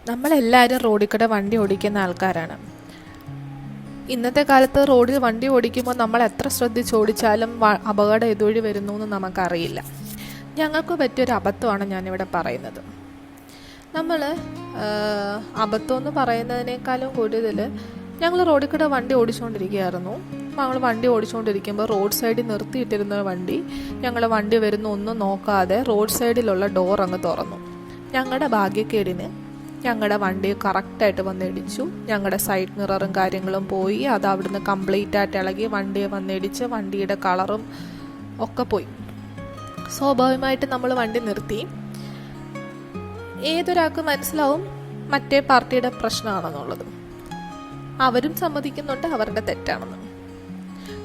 നമ്മളെല്ലാവരും റോഡിൽ കൂടെ വണ്ടി ഓടിക്കുന്ന ആൾക്കാരാണ്. ഇന്നത്തെ കാലത്ത് റോഡിൽ വണ്ടി ഓടിക്കുമ്പോൾ നമ്മൾ എത്ര ശ്രദ്ധിച്ച് ഓടിച്ചാലും അപകടം ഇതുവഴി വരുന്നു എന്ന് നമുക്കറിയില്ല. ഞങ്ങൾക്ക് പറ്റിയൊരു അബദ്ധമാണ് ഞാനിവിടെ പറയുന്നത്. നമ്മൾ അബദ്ധം എന്ന് പറയുന്നതിനേക്കാളും കൂടുതൽ ഞങ്ങൾ റോഡിൽ കൂടെ വണ്ടി ഓടിച്ചുകൊണ്ടിരിക്കുകയായിരുന്നു. ഞങ്ങൾ വണ്ടി ഓടിച്ചുകൊണ്ടിരിക്കുമ്പോൾ റോഡ് സൈഡിൽ നിർത്തിയിട്ടിരുന്ന വണ്ടി ഞങ്ങൾ വണ്ടി വരുന്ന ഒന്നും നോക്കാതെ റോഡ് സൈഡിലുള്ള ഡോർ അങ്ങ് തുറന്നു. ഞങ്ങളുടെ ഭാഗ്യക്കേടിന് ഞങ്ങളുടെ വണ്ടി കറക്റ്റായിട്ട് വന്നിടിച്ചു. ഞങ്ങളുടെ സൈഡ് മിററും കാര്യങ്ങളും പോയി. അത് അവിടുന്ന് കംപ്ലീറ്റ് ആയിട്ട് ഇളകി വണ്ടിയെ വന്നിടിച്ച് വണ്ടിയുടെ കളറും ഒക്കെ പോയി. സ്വാഭാവികമായിട്ട് നമ്മൾ വണ്ടി നിർത്തി. ഏതൊരാൾക്ക് മനസ്സിലാവും മറ്റേ പാർട്ടിയുടെ പ്രശ്നമാണെന്നുള്ളത്. അവരും സമ്മതിക്കുന്നുണ്ട് അവരുടെ തെറ്റാണെന്ന്.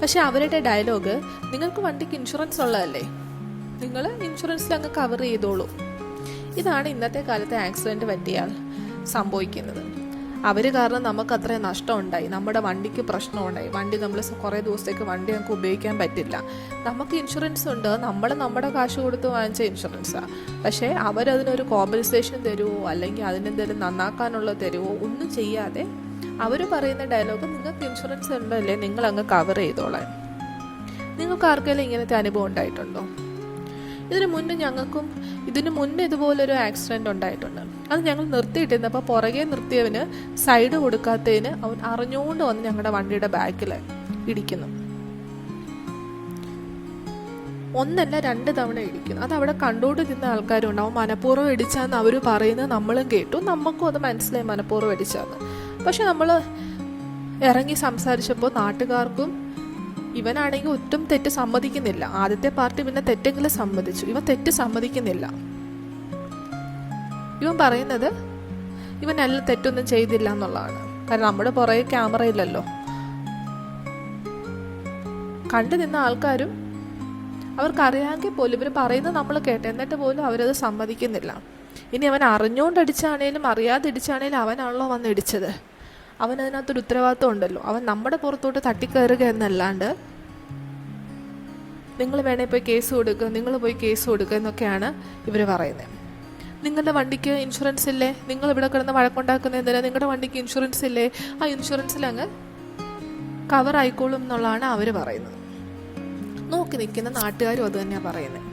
പക്ഷെ അവരുടെ ഡയലോഗ്, നിങ്ങൾക്ക് വണ്ടിക്ക് ഇൻഷുറൻസ് ഉള്ളതല്ലേ, നിങ്ങൾ ഇൻഷുറൻസിൽ അങ്ങ് കവർ ചെയ്തോളൂ. ഇതാണ് ഇന്നത്തെ കാലത്തെ ആക്സിഡൻറ്റ് പറ്റിയാൽ സംഭവിക്കുന്നത്. അവർ കാരണം നമുക്ക് അത്രയും നഷ്ടമുണ്ടായി, നമ്മുടെ വണ്ടിക്ക് പ്രശ്നമുണ്ടായി, വണ്ടി നമ്മൾ കുറേ ദിവസത്തേക്ക് വണ്ടി നമുക്ക് ഉപയോഗിക്കാൻ പറ്റില്ല. നമുക്ക് ഇൻഷുറൻസ് ഉണ്ട്, നമ്മൾ നമ്മുടെ കാശ് കൊടുത്ത് വാങ്ങിച്ച ഇൻഷുറൻസാണ്. പക്ഷേ അവരതിനൊരു കോമ്പൻസേഷൻ തരുമോ അല്ലെങ്കിൽ അതിനെന്തെങ്കിലും നന്നാക്കാനുള്ള തരുമോ ഒന്നും ചെയ്യാതെ അവർ പറയുന്ന ഡയലോഗ്, നിങ്ങൾക്ക് ഇൻഷുറൻസ് ഉണ്ടല്ലേ, നിങ്ങൾ അങ്ങ് കവർ ചെയ്തോളാം. നിങ്ങൾക്ക് ആർക്കെങ്കിലും ഇങ്ങനത്തെ അനുഭവം ഉണ്ടായിട്ടുണ്ടോ? ഇതിനു മുന്നേ ഇതുപോലൊരു ആക്സിഡൻറ്റ് ഉണ്ടായിട്ടുണ്ട്. അത് ഞങ്ങൾ നിർത്തിയിട്ടിരുന്നപ്പോൾ പുറകെ നിർത്തിയവന് സൈഡ് കൊടുക്കാത്തതിന് അവൻ അറിഞ്ഞുകൊണ്ട് വന്ന് ഞങ്ങളുടെ വണ്ടിയുടെ ബാക്കിൽ ഇടിക്കുന്നു. ഒന്നല്ല 2 തവണ ഇടിക്കുന്നു. അത് അവിടെ കണ്ടോണ്ട് നിന്ന ആൾക്കാരുണ്ട്. അവൻ മനഃപൂർവ്വം ഇടിച്ചാന്ന് അവർ പറയുന്നത് നമ്മളും കേട്ടു, നമുക്കും അത് മനസ്സിലായി മനഃപൂർവ്വം ഇടിച്ചാന്ന്. പക്ഷെ നമ്മൾ ഇറങ്ങി സംസാരിച്ചപ്പോൾ നാട്ടുകാർക്കും ഇവനാണെങ്കിൽ ഒട്ടും തെറ്റ് സമ്മതിക്കുന്നില്ല. ആദ്യത്തെ പാർട്ടി പിന്നെ തെറ്റെങ്കിലും സമ്മതിച്ചു, ഇവൻ തെറ്റ് സമ്മതിക്കുന്നില്ല. ഇവൻ പറയുന്നത് ഇവൻ നല്ല തെറ്റൊന്നും ചെയ്തില്ല എന്നുള്ളതാണ്. കാരണം നമ്മുടെ പുറകെ ക്യാമറ ഇല്ലല്ലോ. കണ്ടു നിന്ന ആൾക്കാരും അവർക്കറിയാമെങ്കിൽ പോലും ഇവർ പറയുന്നത് നമ്മൾ കേട്ടെ, എന്നിട്ട് പോലും അവരത് സമ്മതിക്കുന്നില്ല. ഇനി അവൻ അറിഞ്ഞുകൊണ്ട് അടിച്ചാണേലും അറിയാതെ ഇടിച്ചാണേലും അവനാണല്ലോ വന്ന് ഇടിച്ചത്. അവനതിനകത്തൊരു ഉത്തരവാദിത്വം ഉണ്ടല്ലോ. അവൻ നമ്മുടെ പുറത്തോട്ട് തട്ടിക്കയറുക എന്നല്ലാണ്ട് നിങ്ങൾ വേണേൽ പോയി കേസ് കൊടുക്കുക, നിങ്ങൾ പോയി കേസ് കൊടുക്കുക എന്നൊക്കെയാണ് ഇവർ പറയുന്നത്. നിങ്ങളുടെ വണ്ടിക്ക് ഇൻഷുറൻസ് ഇല്ലേ, നിങ്ങൾ ഇവിടെ കിടന്ന് വഴക്കുണ്ടാക്കുന്ന എന്തിനാ, നിങ്ങളുടെ വണ്ടിക്ക് ഇൻഷുറൻസ് ഇല്ലേ, ആ ഇൻഷുറൻസിൽ അങ്ങ് കവർ ആയിക്കോളും എന്നുള്ളതാണ് അവർ പറയുന്നത്. നോക്കി നിൽക്കുന്ന നാട്ടുകാരും അത് തന്നെയാണ് പറയുന്നത്.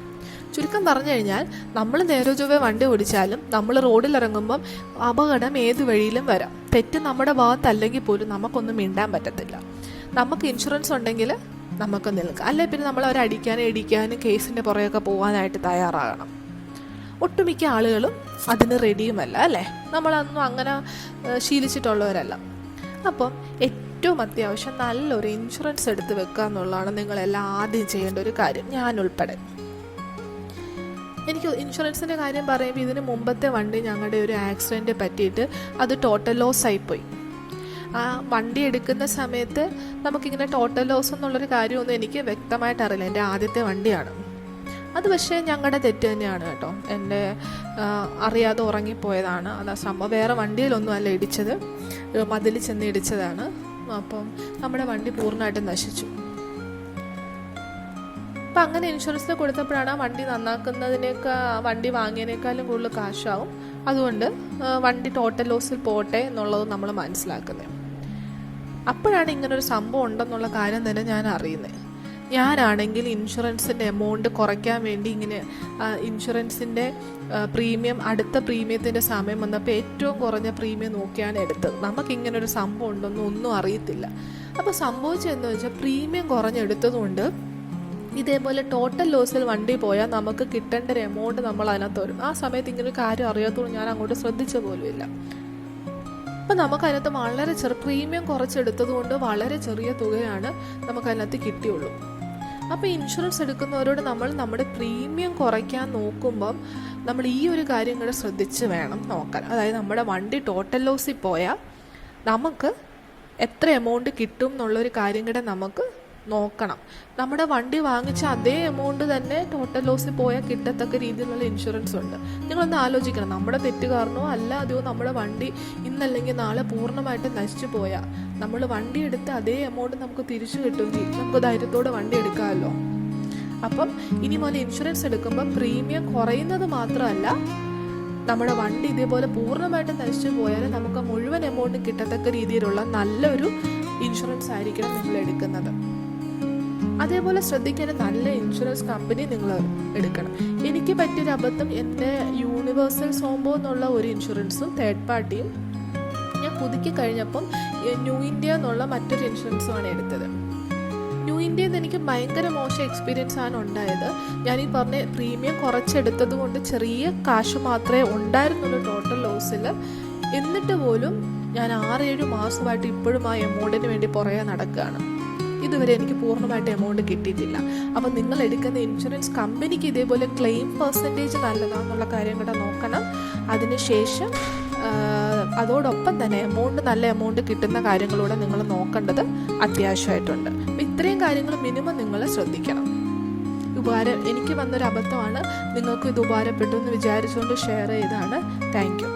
ചുരുക്കം പറഞ്ഞു കഴിഞ്ഞാൽ, നമ്മൾ നേരെ ചൊവ്വേ വണ്ടി ഓടിച്ചാലും നമ്മൾ റോഡിലിറങ്ങുമ്പം അപകടം ഏത് വഴിയിലും വരാം. തെറ്റ് നമ്മുടെ ഭാഗത്തല്ലെങ്കിൽ പോലും നമുക്കൊന്നും മിണ്ടാൻ പറ്റത്തില്ല. നമുക്ക് ഇൻഷുറൻസ് ഉണ്ടെങ്കിൽ നമുക്ക് നിൽക്കാം. അല്ലെ പിന്നെ നമ്മൾ അവരെ അടിക്കാനും ഇടിക്കാനും കേസിൻ്റെ പുറകെയൊക്കെ പോകാനായിട്ട് തയ്യാറാകണം. ഒട്ടുമിക്ക ആളുകളും അതിന് റെഡിയുമല്ല, അല്ലേ? നമ്മളതൊന്നും അങ്ങനെ ശീലിച്ചിട്ടുള്ളവരല്ല. അപ്പം ഏറ്റവും അത്യാവശ്യം നല്ലൊരു ഇൻഷുറൻസ് എടുത്ത് വെക്കുക എന്നുള്ളതാണ് നിങ്ങളെല്ലാം ആദ്യം ചെയ്യേണ്ട ഒരു കാര്യം, ഞാനുൾപ്പെടെ. എനിക്ക് ഇൻഷുറൻസിൻ്റെ കാര്യം പറയുമ്പോൾ ഇതിന് മുമ്പത്തെ വണ്ടി ഞങ്ങളുടെ ഒരു ആക്സിഡൻറ്റ് പറ്റിയിട്ട് അത് ടോട്ടൽ ലോസ് ആയിപ്പോയി. ആ വണ്ടി എടുക്കുന്ന സമയത്ത് നമുക്കിങ്ങനെ ടോട്ടൽ ലോസ് എന്നുള്ളൊരു കാര്യമൊന്നും എനിക്ക് വ്യക്തമായിട്ട് അറിയില്ല. എൻ്റെ ആദ്യത്തെ വണ്ടിയാണ് അത്. പക്ഷേ ഞങ്ങളുടെ തെറ്റ് തന്നെയാണ് കേട്ടോ. എൻ്റെ അറിയാതെ ഉറങ്ങിപ്പോയതാണ്. അത് സംഭവം വേറെ വണ്ടിയിലൊന്നും അല്ല ഇടിച്ചത്, മതിൽ ചെന്ന് ഇടിച്ചതാണ്. അപ്പം നമ്മുടെ വണ്ടി പൂർണ്ണമായിട്ടും നശിച്ചു. അപ്പം അങ്ങനെ ഇൻഷുറൻസിന് കൊടുത്തപ്പോഴാണ് ആ വണ്ടി വണ്ടി വാങ്ങിയതിനേക്കാളും കൂടുതൽ കാശാവും. അതുകൊണ്ട് വണ്ടി ടോട്ടൽ ലോസിൽ പോട്ടെ എന്നുള്ളത് നമ്മൾ മനസ്സിലാക്കുന്നത്. അപ്പോഴാണ് ഇങ്ങനൊരു സംഭവം ഉണ്ടെന്നുള്ള കാര്യം തന്നെ ഞാൻ അറിയുന്നത്. ഞാനാണെങ്കിൽ ഇൻഷുറൻസിൻ്റെ എമൗണ്ട് കുറയ്ക്കാൻ വേണ്ടി ഇങ്ങനെ ഇൻഷുറൻസിൻ്റെ പ്രീമിയം, അടുത്ത പ്രീമിയത്തിൻ്റെ സമയം വന്നപ്പോൾ ഏറ്റവും കുറഞ്ഞ പ്രീമിയം നോക്കിയാണ് എടുത്തത്. നമുക്കിങ്ങനൊരു സംഭവം ഉണ്ടെന്നും ഒന്നും അറിയത്തില്ല. അപ്പോൾ സംഭവിച്ചതെന്ന് വെച്ചാൽ പ്രീമിയം കുറഞ്ഞെടുത്തതുകൊണ്ട് ഇതേപോലെ ടോട്ടൽ ലോസിൽ വണ്ടി പോയാൽ നമുക്ക് കിട്ടേണ്ട ഒരു എമൗണ്ട് നമ്മൾ അതിനകത്ത് വരും. ആ സമയത്ത് ഇങ്ങനൊരു കാര്യം അറിയാത്തതുകൊണ്ട് ഞാൻ അങ്ങോട്ട് ശ്രദ്ധിച്ച പോലുമില്ല. അപ്പം നമുക്കതിനകത്ത് വളരെ പ്രീമിയം കുറച്ചെടുത്തത് കൊണ്ട് വളരെ ചെറിയ തുകയാണ് നമുക്കതിനകത്ത് കിട്ടിയുള്ളൂ. അപ്പോൾ ഇൻഷുറൻസ് എടുക്കുന്നവരോട് നമ്മൾ നമ്മുടെ പ്രീമിയം കുറയ്ക്കാൻ നോക്കുമ്പം നമ്മൾ ഈ ഒരു കാര്യം കൂടെ ശ്രദ്ധിച്ച് വേണം നോക്കാൻ. അതായത് നമ്മുടെ വണ്ടി ടോട്ടൽ ലോസിൽ പോയാൽ നമുക്ക് എത്ര എമൗണ്ട് കിട്ടും എന്നുള്ളൊരു കാര്യം കൂടെ നമുക്ക് നോക്കണം. നമ്മുടെ വണ്ടി വാങ്ങിച്ച അതേ എമൗണ്ട് തന്നെ ടോട്ടൽ ലോസിൽ പോയാൽ കിട്ടത്തക്ക രീതിയിലുള്ള ഇൻഷുറൻസ് ഉണ്ട്. നിങ്ങളൊന്ന് ആലോചിക്കണം, നമ്മുടെ തെറ്റ് കാരണമോ അല്ലാതെയോ നമ്മുടെ വണ്ടി ഇന്നല്ലെങ്കിൽ നാളെ പൂർണ്ണമായിട്ട് നശിച്ചു പോയാൽ നമ്മൾ വണ്ടി എടുത്ത് അതേ എമൗണ്ട് നമുക്ക് തിരിച്ചു കിട്ടുമെങ്കിൽ നമുക്ക് ധൈര്യത്തോടെ വണ്ടി എടുക്കാമല്ലോ. അപ്പം ഇനി മുതൽ ഇൻഷുറൻസ് എടുക്കുമ്പോൾ പ്രീമിയം കുറയുന്നത് മാത്രമല്ല നമ്മുടെ വണ്ടി ഇതേപോലെ പൂർണ്ണമായിട്ട് നശിച്ചു പോയാൽ നമുക്ക് മുഴുവൻ എമൗണ്ടും കിട്ടത്തക്ക രീതിയിലുള്ള നല്ലൊരു ഇൻഷുറൻസ് ആയിരിക്കണം നിങ്ങൾ എടുക്കുന്നത്. അതേപോലെ ശ്രദ്ധിക്കേണ്ട നല്ല ഇൻഷുറൻസ് കമ്പനി നിങ്ങൾ എടുക്കണം. എനിക്ക് പറ്റിയൊരു അബദ്ധം, എൻ്റെ യൂണിവേഴ്സൽ സോംബോ എന്നുള്ള ഒരു ഇൻഷുറൻസും തേർഡ് പാർട്ടിയും ഞാൻ പുതുക്കി കഴിഞ്ഞപ്പം ന്യൂ ഇന്ത്യ എന്നുള്ള മറ്റൊരു ഇൻഷുറൻസുമാണ് എടുത്തത്. ന്യൂ ഇന്ത്യയിൽ നിന്ന് എനിക്ക് ഭയങ്കര മോശം എക്സ്പീരിയൻസ് ആണ് ഉണ്ടായത്. ഞാൻ ഈ പറഞ്ഞ പ്രീമിയം കുറച്ചെടുത്തത് കൊണ്ട് ചെറിയ കാശ് മാത്രമേ ഉണ്ടായിരുന്നുള്ളൂ ടോട്ടൽ ലോസിൽ. എന്നിട്ട് പോലും ഞാൻ 6-7 മാസമായിട്ട് ഇപ്പോഴും ആ എമൗണ്ടിന് വേണ്ടി പുറകെ നടക്കുകയാണ്. ഇതുവരെ എനിക്ക് പൂർണ്ണമായിട്ട് എമൗണ്ട് കിട്ടിയിട്ടില്ല. അപ്പം നിങ്ങൾ എടുക്കുന്ന ഇൻഷുറൻസ് കമ്പനിക്ക് ഇതേപോലെ ക്ലെയിം പെർസെൻറ്റേജ് നല്ലതാണെന്നുള്ള കാര്യം കൂടെ നോക്കണം. അതിനുശേഷം അതോടൊപ്പം തന്നെ നല്ല എമൗണ്ട് കിട്ടുന്ന കാര്യങ്ങളൂടെ നിങ്ങൾ നോക്കേണ്ടത് അത്യാവശ്യമായിട്ടുണ്ട്. അപ്പം ഇത്രയും കാര്യങ്ങൾ മിനിമം നിങ്ങൾ ശ്രദ്ധിക്കണം. എനിക്ക് വന്നൊരു അബദ്ധമാണ്, നിങ്ങൾക്ക് ഇത് ഉപകാരപ്പെട്ടു എന്ന് വിചാരിച്ചുകൊണ്ട് ഷെയർ ചെയ്താണ്. Thank you.